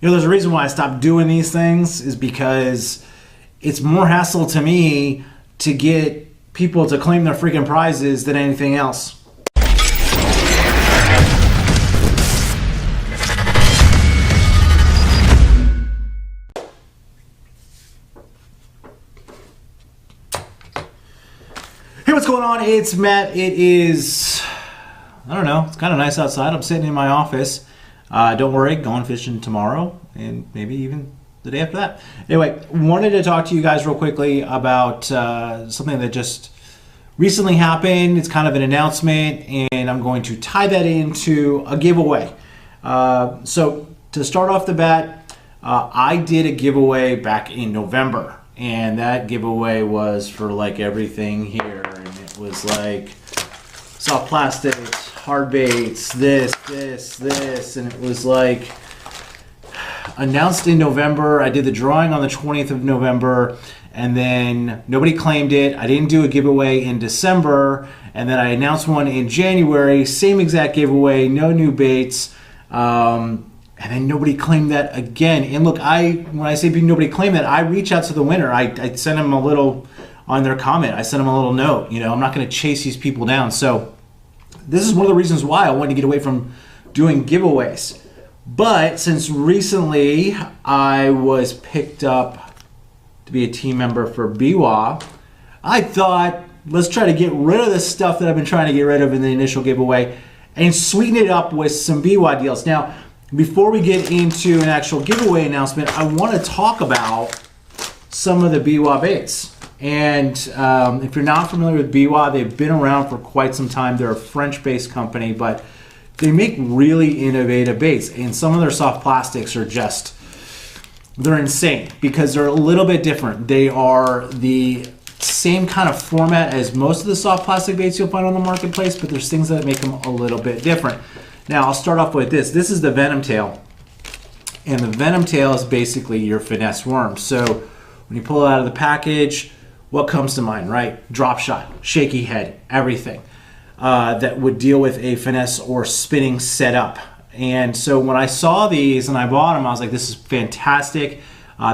there's a reason why I stopped doing these things, is because it's more hassle to me to get people to claim their freaking prizes than anything else. Hey, what's going on? It's Matt. It is, I don't know, it's kind of nice outside. I'm sitting in my office. Don't worry, going fishing tomorrow and maybe even the day after that. Anyway, wanted to talk to you guys real quickly about something that just recently happened. It's kind of an announcement, and I'm going to tie that into a giveaway. So to start off the bat, I did a giveaway back in November. And that giveaway was for like everything here. And it was like soft plastics, hard baits, this. And it was like announced in November. I did the drawing on the 20th of November. And then nobody claimed it. I didn't do a giveaway in December. And then I announced one in January. Same exact giveaway, no new baits. And then nobody claimed that again. And look, when I say nobody claimed that, I reach out to the winner. I send them a little on their comment. I send them a little note. You know, I'm not going to chase these people down. So this is one of the reasons why I wanted to get away from doing giveaways. But since recently I was picked up to be a team member for Biwaa, I thought, let's try to get rid of the stuff that I've been trying to get rid of in the initial giveaway and sweeten it up with some Biwaa deals. Now, before we get into an actual giveaway announcement, I want to talk about some of the Biwaa baits. And if you're not familiar with Biwaa, they've been around for quite some time. They're a French-based company, but they make really innovative baits. And some of their soft plastics are just, they're insane because they're a little bit different. They are the same kind of format as most of the soft plastic baits you'll find on the marketplace, but there's things that make them a little bit different. Now, I'll start off with this. This is the Venom tail. And the Venom tail is basically your finesse worm. So when you pull it out of the package, what comes to mind, right? Drop shot, shaky head, everything that would deal with a finesse or spinning setup. And so when I saw these and I bought them, I was like, this is fantastic.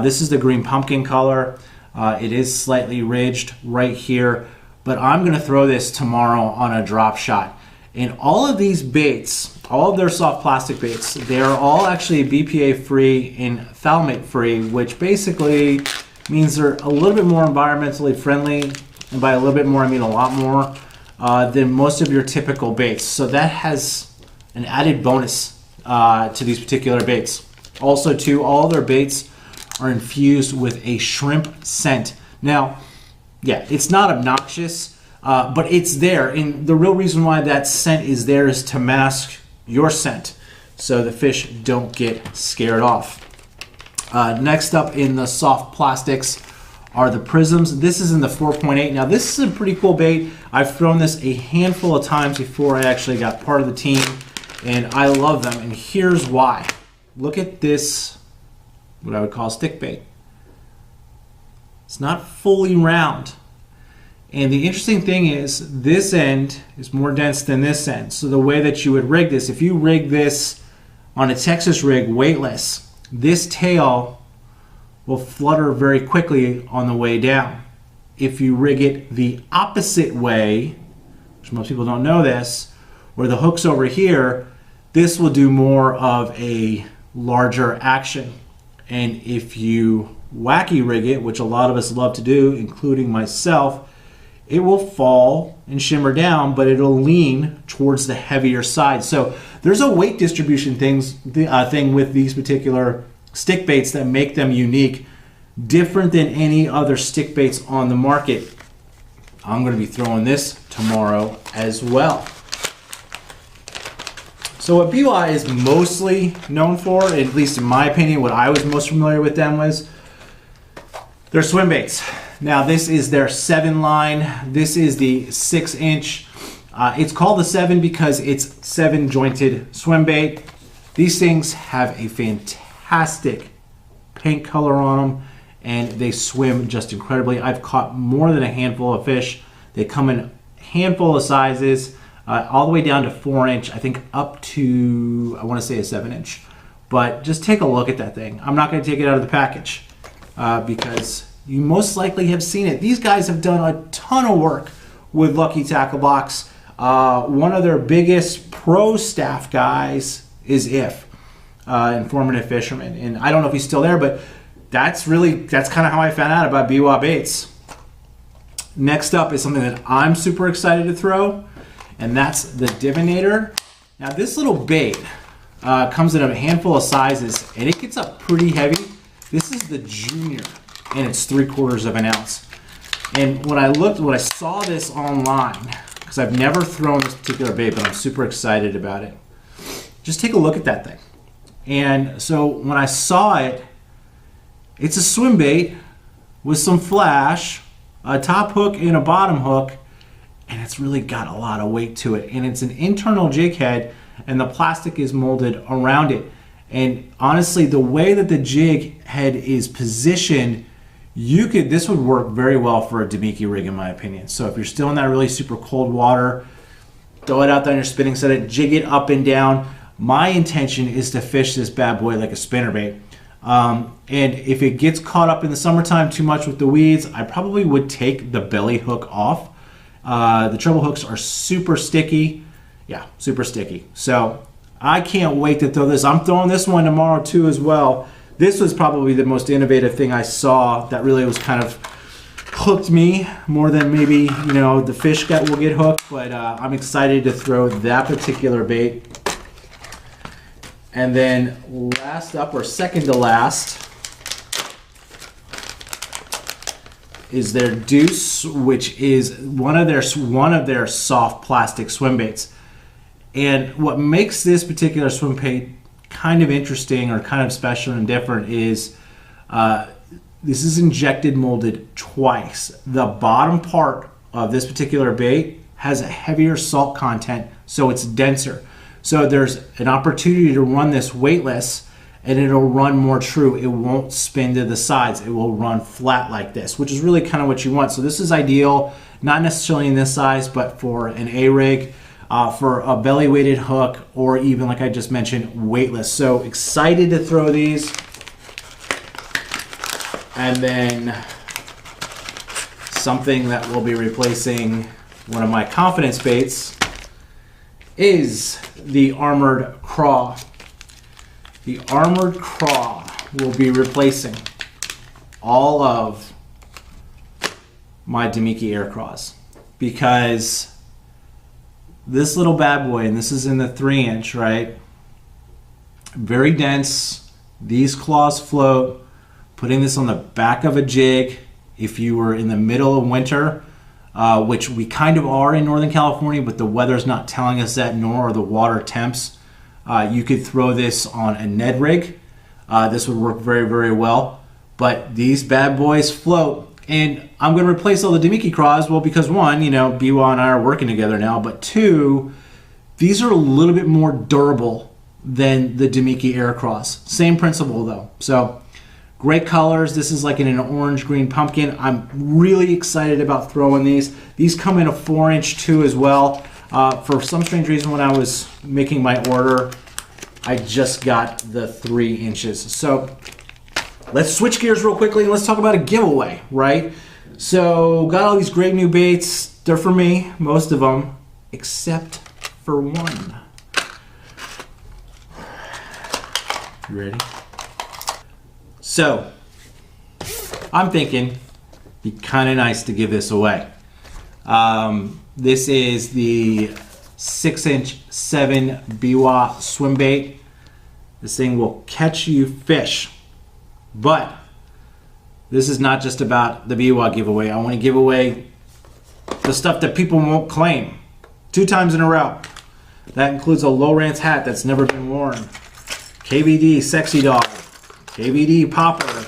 This is the green pumpkin color. It is slightly ridged right here, but I'm gonna throw this tomorrow on a drop shot. And all of these baits, all of their soft plastic baits, they are all actually BPA free and phthalate free, which basically means they're a little bit more environmentally friendly, and by a little bit more I mean a lot more than most of your typical baits. So that has an added bonus to these particular baits. Also too, all their baits are infused with a shrimp scent. Now, yeah, it's not obnoxious, but it's there, and the real reason why that scent is there is to mask your scent so the fish don't get scared off. Next up in the soft plastics are the Prisms. This is in the 4.8. Now this is a pretty cool bait. I've thrown this a handful of times before I actually got part of the team, and I love them, and here's why. Look at this, what I would call stick bait. It's not fully round. And the interesting thing is this end is more dense than this end. So the way that you would rig this, if you rig this on a Texas rig weightless, this tail will flutter very quickly on the way down. If you rig it the opposite way, which most people don't know this, where the hook's over here, this will do more of a larger action. And if you wacky rig it, which a lot of us love to do, including myself, it will fall and shimmer down, but it'll lean towards the heavier side. So there's a weight distribution thing with these particular stick baits that make them unique, different than any other stick baits on the market. I'm going to be throwing this tomorrow as well. So what Biwaa is mostly known for, at least in my opinion, what I was most familiar with them was their swim baits. Now this is their 7 line. This is the 6-inch. It's called the 7 because it's 7 jointed swim bait. These things have a fantastic paint color on them, and they swim just incredibly. I've caught more than a handful of fish. They come in a handful of sizes, all the way down to 4-inch, I think up to, I want to say a 7-inch. but just take a look at that thing. I'm not going to take it out of the package because you most likely have seen it. These guys have done a ton of work with Lucky Tackle Box. One of their biggest pro staff guys is Informative Fisherman, and I don't know if he's still there, but that's kind of how I found out about Biwaa Baits. Next up is something that I'm super excited to throw, and that's the Divinator. Now this little bait comes in a handful of sizes, and it gets up pretty heavy. This is the junior, and it's 3/4 of an ounce. And when I saw this online, because I've never thrown this particular bait, but I'm super excited about it. Just take a look at that thing. And so when I saw it, it's a swim bait with some flash, a top hook and a bottom hook, and it's really got a lot of weight to it. And it's an internal jig head, and the plastic is molded around it. And honestly, the way that the jig head is positioned, this would work very well for a Damiki rig, in my opinion. So if you're still in that really super cold water, throw it out there on your spinning set, jig it up and down. My intention is to fish this bad boy like a spinnerbait. And if it gets caught up in the summertime too much with the weeds, I probably would take the belly hook off. The treble hooks are super sticky. Yeah, super sticky. So I can't wait to throw this. I'm throwing this one tomorrow too as well. This was probably the most innovative thing I saw that really was kind of hooked me more than maybe, the fish will get hooked, but I'm excited to throw that particular bait. And then last up, or second to last, is their Deuce, which is one of their soft plastic swim baits. And what makes this particular swim bait kind of interesting or kind of special and different is this is injected molded twice. The bottom part of this particular bait has a heavier salt content, so it's denser. So there's an opportunity to run this weightless, and it'll run more true. It won't spin to the sides. It will run flat like this, which is really kind of what you want. So this is ideal, not necessarily in this size, but for an A-rig, for a belly weighted hook, or even, like I just mentioned, weightless. So excited to throw these. And then something that will be replacing one of my confidence baits is the Armored Craw. The Armored Craw will be replacing all of my Damiki Air Craws, because this little bad boy, and this is in the 3-inch, right? Very dense. These claws float. Putting this on the back of a jig, if you were in the middle of winter, which we kind of are in Northern California, but the weather's not telling us that, nor are the water temps. You could throw this on a Ned rig. This would work very, very well. But these bad boys float. And I'm going to replace all the Damiki Craws, well, because one, Biwaa and I are working together now, but two, these are a little bit more durable than the Damiki Air Craws. Same principle though. So great colors. This is like in an orange green pumpkin. I'm really excited about throwing these. These come in a 4-inch too as well. For some strange reason, when I was making my order, I just got the 3 inches. So let's switch gears real quickly and let's talk about a giveaway, right? So got all these great new baits. They're for me, most of them, except for one. You ready? So I'm thinking it'd be kind of nice to give this away. This is the 6-inch 7 Biwaa swim bait. This thing will catch you fish. But this is not just about the Biwaa giveaway. I want to give away the stuff that people won't claim 2 times in a row. That includes a Lowrance hat that's never been worn, KVD Sexy Dog, KVD Popper,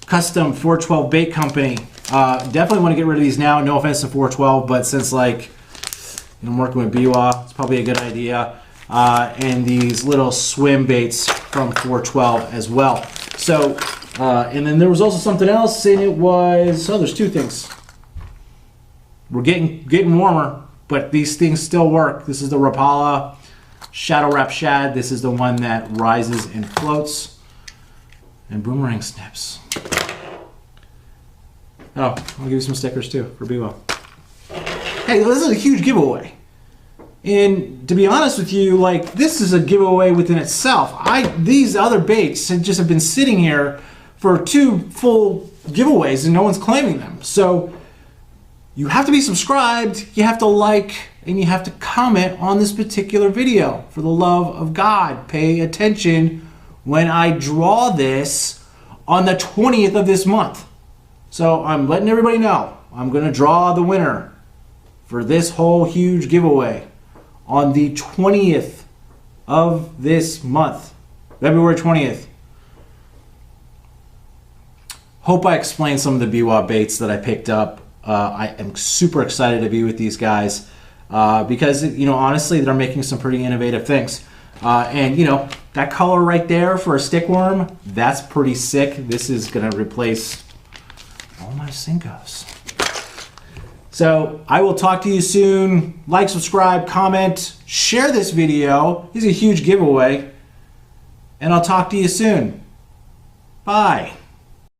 Custom 412 Bait Company. Definitely want to get rid of these now. No offense to 412, but since I'm working with Biwaa, it's probably a good idea. And these little swim baits from 412 as well. So, and then there was also something else, and it was, there's 2 things. We're getting warmer, but these things still work. This is the Rapala Shadow Wrap Shad. This is the one that rises and floats. And Boomerang Snips. Oh, I'll give you some stickers too for Biwaa. Hey, this is a huge giveaway. And to be honest with you, like, this is a giveaway within itself. These other baits have been sitting here for 2 full giveaways and no one's claiming them. So you have to be subscribed, you have to like, and you have to comment on this particular video. For the love of God, pay attention when I draw this on the 20th of this month. So I'm letting everybody know I'm gonna draw the winner for this whole huge giveaway on the 20th of this month, February 20th. Hope I explained some of the Biwaa baits that I picked up. I am super excited to be with these guys because, you know, honestly, they're making some pretty innovative things. And, you know, that color right there for a stickworm, that's pretty sick. This is going to replace all my Senkos. So I will talk to you soon. Like, subscribe, comment, share this video. It's a huge giveaway. And I'll talk to you soon. Bye.